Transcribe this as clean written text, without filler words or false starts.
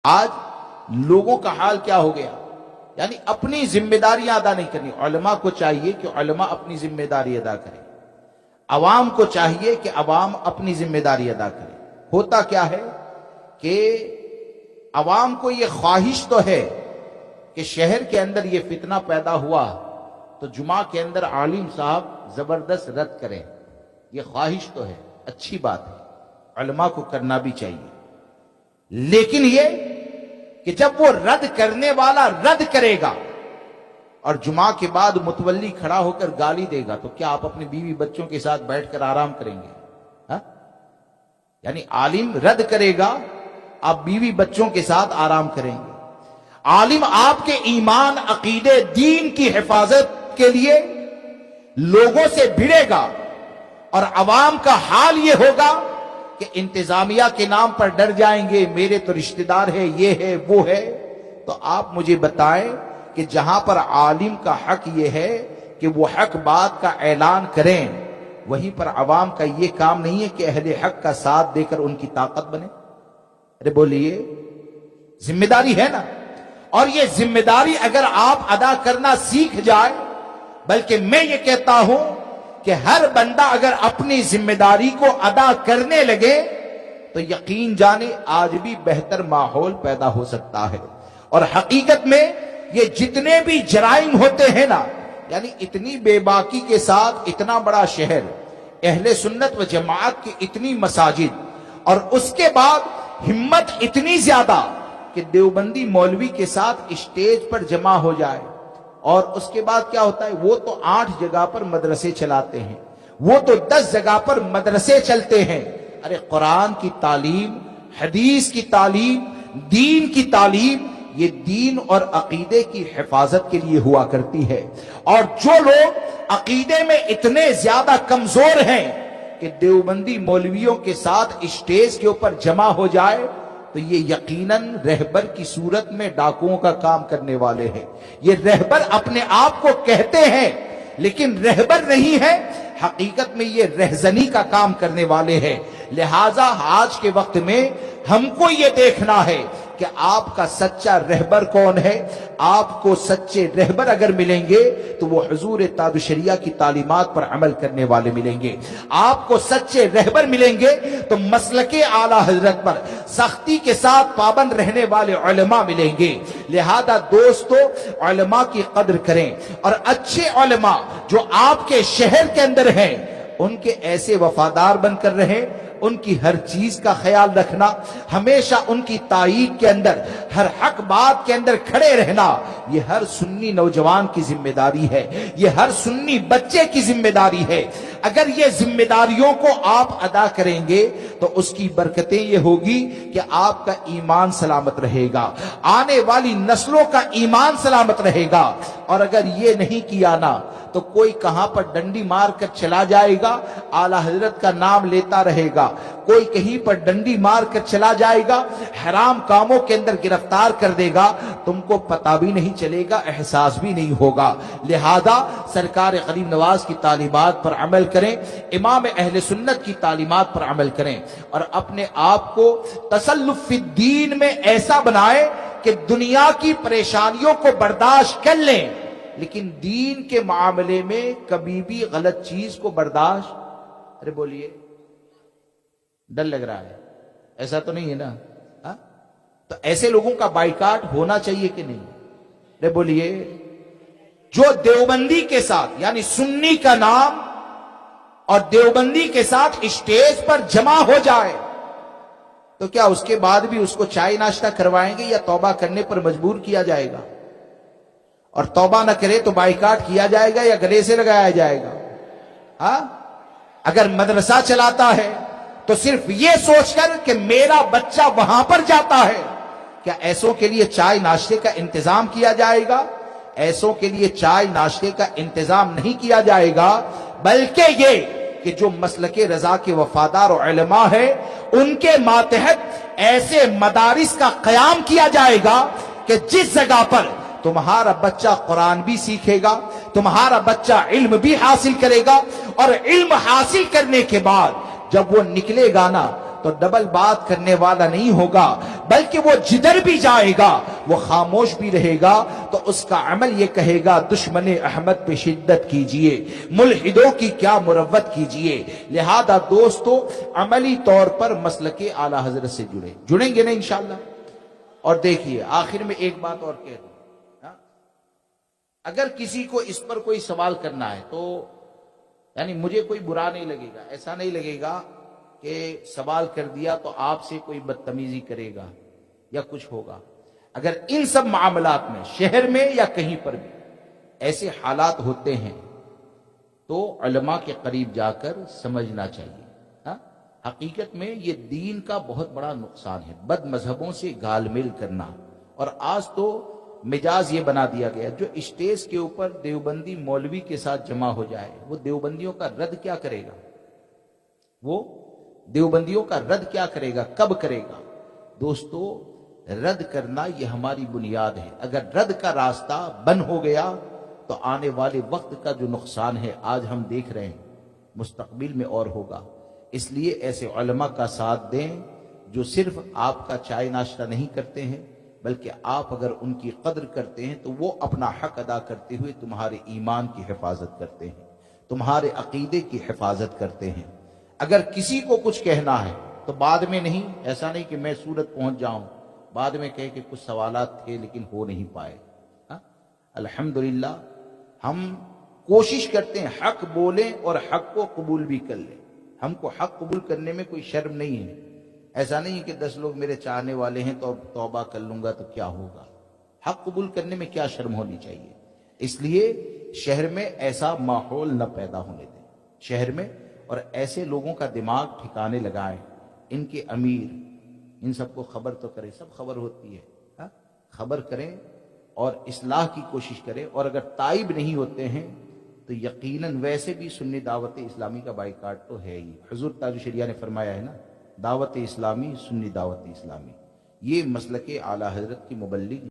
آج لوگوں کا حال کیا ہو گیا؟ یعنی اپنی ذمہ داریاں ادا نہیں کرنی. علماء کو چاہیے کہ علماء اپنی ذمہ داری ادا کریں، عوام کو چاہیے کہ عوام اپنی ذمہ داری ادا کریں. ہوتا کیا ہے کہ عوام کو یہ خواہش تو ہے کہ شہر کے اندر یہ فتنہ پیدا ہوا تو جمعہ کے اندر عالم صاحب زبردست رد کریں. یہ خواہش تو ہے، اچھی بات ہے، علماء کو کرنا بھی چاہیے. لیکن یہ کہ جب وہ رد کرنے والا رد کرے گا اور جمعہ کے بعد متولی کھڑا ہو کر گالی دے گا تو کیا آپ اپنی بیوی بچوں کے ساتھ بیٹھ کر آرام کریں گے؟ ہاں؟ یعنی عالم رد کرے گا، آپ بیوی بچوں کے ساتھ آرام کریں گے. عالم آپ کے ایمان، عقیدے، دین کی حفاظت کے لیے لوگوں سے بھڑے گا اور عوام کا حال یہ ہوگا کہ انتظامیہ کے نام پر ڈر جائیں گے، میرے تو رشتہ دار ہے، یہ ہے وہ ہے. تو آپ مجھے بتائیں کہ جہاں پر عالم کا حق یہ ہے کہ وہ حق بات کا اعلان کریں، وہیں پر عوام کا یہ کام نہیں ہے کہ اہل حق کا ساتھ دے کر ان کی طاقت بنے. ارے بولیے، ذمہ داری ہے نا. اور یہ ذمہ داری اگر آپ ادا کرنا سیکھ جائے، بلکہ میں یہ کہتا ہوں کہ ہر بندہ اگر اپنی ذمہ داری کو ادا کرنے لگے تو یقین جانے آج بھی بہتر ماحول پیدا ہو سکتا ہے. اور حقیقت میں یہ جتنے بھی جرائم ہوتے ہیں نا، یعنی اتنی بے باکی کے ساتھ اتنا بڑا شہر، اہل سنت و جماعت کی اتنی مساجد، اور اس کے بعد ہمت اتنی زیادہ کہ دیوبندی مولوی کے ساتھ اسٹیج پر جمع ہو جائے. اور اس کے بعد کیا ہوتا ہے؟ وہ تو 8 جگہ پر مدرسے چلاتے ہیں، وہ تو 10 جگہ پر مدرسے چلتے ہیں. ارے قرآن کی تعلیم، حدیث کی تعلیم، دین کی تعلیم، یہ دین اور عقیدے کی حفاظت کے لیے ہوا کرتی ہے. اور جو لوگ عقیدے میں اتنے زیادہ کمزور ہیں کہ دیوبندی مولویوں کے ساتھ اسٹیج کے اوپر جمع ہو جائے تو یہ یقیناً رہبر کی صورت میں ڈاکوؤں کا کام کرنے والے ہیں. یہ رہبر اپنے آپ کو کہتے ہیں لیکن رہبر نہیں ہے، حقیقت میں یہ رہزنی کا کام کرنے والے ہیں. لہٰذا آج کے وقت میں ہم کو یہ دیکھنا ہے کہ آپ کا سچا رہبر کون ہے. آپ کو سچے رہبر اگر ملیں گے تو وہ حضور تاج الشریعہ کی تعلیمات پر عمل کرنے والے ملیں گے. آپ کو سچے رہبر ملیں گے تو مسلک اعلیٰ حضرت پر سختی کے ساتھ پابند رہنے والے علماء ملیں گے. لہذا دوستو، علماء کی قدر کریں، اور اچھے علماء جو آپ کے شہر کے اندر ہیں ان کے ایسے وفادار بن کر رہیں. ان کی ہر چیز کا خیال رکھنا، ہمیشہ ان کی تائید کے اندر، ہر حق بات کے اندر کھڑے رہنا، یہ ہر سنی نوجوان کی ذمہ داری ہے، یہ ہر سنی بچے کی ذمہ داری ہے. اگر یہ ذمہ داریوں کو آپ ادا کریں گے تو اس کی برکتیں یہ ہوگی کہ آپ کا ایمان سلامت رہے گا، آنے والی نسلوں کا ایمان سلامت رہے گا. اور اگر یہ نہیں کیا نا تو کوئی کہاں پر ڈنڈی مار کر چلا جائے گا، اعلیٰ حضرت کا نام لیتا رہے گا، کوئی کہیں پر ڈنڈی مار کر چلا جائے گا، حرام کاموں کے اندر گرفتار کر دے گا، تم کو پتہ بھی نہیں چلے گا، احساس بھی نہیں ہوگا. لہذا سرکار غریب نواز کی تعلیمات پر عمل کریں، امام اہل سنت کی تعلیمات پر عمل کریں، اور اپنے آپ کو تسلف فی الدین میں ایسا بنائیں کہ دنیا کی پریشانیوں کو برداشت کر لیں لیکن دین کے معاملے میں کبھی بھی غلط چیز کو برداشت. ارے بولیے، ڈر لگ رہا ہے؟ ایسا تو نہیں ہے نا؟ تو ایسے لوگوں کا بائیکاٹ ہونا چاہیے کہ نہیں؟ ارے بولیے، جو دیوبندی کے ساتھ، یعنی سنی کا نام اور دیوبندی کے ساتھ اسٹیج پر جمع ہو جائے تو کیا اس کے بعد بھی اس کو چائے ناشتہ کروائیں گے یا توبہ کرنے پر مجبور کیا جائے گا؟ اور توبہ نہ کرے تو بائیکاٹ کیا جائے گا یا گلے سے لگایا جائے گا؟ ہاں، اگر مدرسہ چلاتا ہے تو صرف یہ سوچ کر کہ میرا بچہ وہاں پر جاتا ہے، کیا ایسوں کے لیے چائے ناشتے کا انتظام کیا جائے گا؟ ایسوں کے لیے چائے ناشتے کا انتظام نہیں کیا جائے گا، بلکہ یہ کہ جو مسلک رضا کے وفادار علماء ہیں ان کے ماتحت ایسے مدارس کا قیام کیا جائے گا کہ جس جگہ پر تمہارا بچہ قرآن بھی سیکھے گا، تمہارا بچہ علم بھی حاصل کرے گا، اور علم حاصل کرنے کے بعد جب وہ نکلے گا نا تو ڈبل بات کرنے والا نہیں ہوگا، بلکہ وہ جدھر بھی جائے گا وہ خاموش بھی رہے گا تو اس کا عمل یہ کہے گا دشمن احمد پہ شدت کیجئے، ملحدوں کی کیا مروت کیجئے۔ لہذا دوستو عملی طور پر مسلک اعلی حضرت سے جڑیں گے نا انشاءاللہ۔ اور دیکھیے آخر میں ایک بات اور کہہ دوں، اگر کسی کو اس پر کوئی سوال کرنا ہے تو یعنی مجھے کوئی برا نہیں لگے گا، ایسا نہیں لگے گا کہ سوال کر دیا تو آپ سے کوئی بدتمیزی کرے گا یا کچھ ہوگا۔ اگر ان سب معاملات میں شہر میں یا کہیں پر بھی ایسے حالات ہوتے ہیں تو علماء کے قریب جا کر سمجھنا چاہیے۔ حقیقت میں یہ دین کا بہت بڑا نقصان ہے، بد مذہبوں سے گال میل کرنا۔ اور آج تو مجاز یہ بنا دیا گیا جو اسٹیج کے اوپر دیوبندی مولوی کے ساتھ جمع ہو جائے وہ دیوبندیوں کا رد کیا کرے گا؟ وہ دیوبندیوں کا رد کیا کرے گا؟ کب کرے گا؟ دوستو رد کرنا یہ ہماری بنیاد ہے۔ اگر رد کا راستہ بند ہو گیا تو آنے والے وقت کا جو نقصان ہے آج ہم دیکھ رہے ہیں مستقبل میں اور ہوگا۔ اس لیے ایسے علماء کا ساتھ دیں جو صرف آپ کا چائے ناشتہ نہیں کرتے ہیں بلکہ آپ اگر ان کی قدر کرتے ہیں تو وہ اپنا حق ادا کرتے ہوئے تمہارے ایمان کی حفاظت کرتے ہیں، تمہارے عقیدے کی حفاظت کرتے ہیں۔ اگر کسی کو کچھ کہنا ہے تو بعد میں نہیں، ایسا نہیں کہ میں سورت پہنچ جاؤں بعد میں کہے کہ کچھ سوالات تھے لیکن ہو نہیں پائے۔ الحمدللہ ہم کوشش کرتے ہیں حق بولیں اور حق کو قبول بھی کر لیں۔ ہم کو حق قبول کرنے میں کوئی شرم نہیں ہے، ایسا نہیں کہ 10 لوگ میرے چاہنے والے ہیں تو توبہ کر لوں گا تو کیا ہوگا۔ حق قبول کرنے میں کیا شرم ہونی چاہیے۔ اس لیے شہر میں ایسا ماحول نہ پیدا ہونے دیں شہر میں، اور ایسے لوگوں کا دماغ ٹھکانے لگائیں، ان کے امیر ان سب کو خبر تو کریں، سب خبر ہوتی ہے، خبر کریں اور اصلاح کی کوشش کریں۔ اور اگر تائب نہیں ہوتے ہیں تو یقیناً ویسے بھی سنی دعوت اسلامی کا بائیکاٹ تو ہے ہی۔ حضور تاج الشریعہ نے فرمایا ہے نا، دعوت اسلامی سنی دعوت اسلامی، یہ مسلک اعلی حضرت کی مبلغ